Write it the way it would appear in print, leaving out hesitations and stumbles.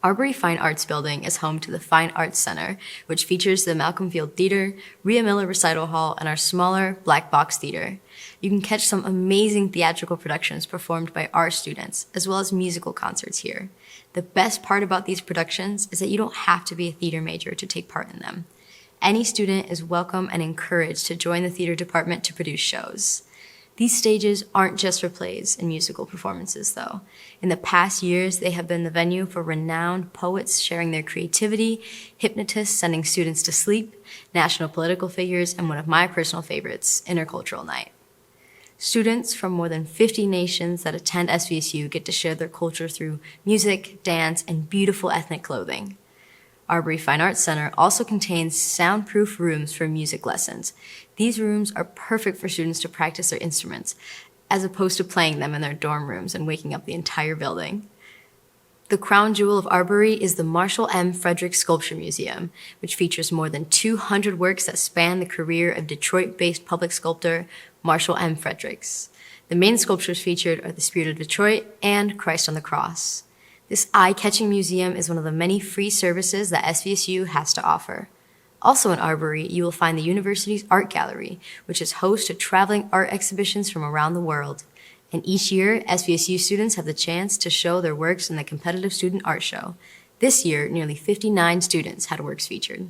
Arbery Fine Arts Building is home to the Fine Arts Center, which features the Malcolm Field Theater, Rhea Miller Recital Hall, and our smaller Black Box Theater. You can catch some amazing theatrical productions performed by our students, as well as musical concerts here. The best part about these productions is that you don't have to be a theater major to take part in them. Any student is welcome and encouraged to join the theater department to produce shows. These stages aren't just for plays and musical performances, though. In the past years, they have been the venue for renowned poets sharing their creativity, hypnotists sending students to sleep, national political figures, and one of my personal favorites, Intercultural Night. Students from more than 50 nations that attend SVSU get to share their culture through music, dance, and beautiful ethnic clothing. Arbery Fine Arts Center also contains soundproof rooms for music lessons. These rooms are perfect for students to practice their instruments, as opposed to playing them in their dorm rooms and waking up the entire building. The crown jewel of Arbery is the Marshall M. Fredericks Sculpture Museum, which features more than 200 works that span the career of Detroit-based public sculptor Marshall M. Fredericks. The main sculptures featured are the Spirit of Detroit and Christ on the Cross. This eye-catching museum is one of the many free services that SVSU has to offer. Also in Arbery, you will find the university's art gallery, which is host to traveling art exhibitions from around the world. And each year, SVSU students have the chance to show their works in the competitive student art show. This year, nearly 59 students had works featured.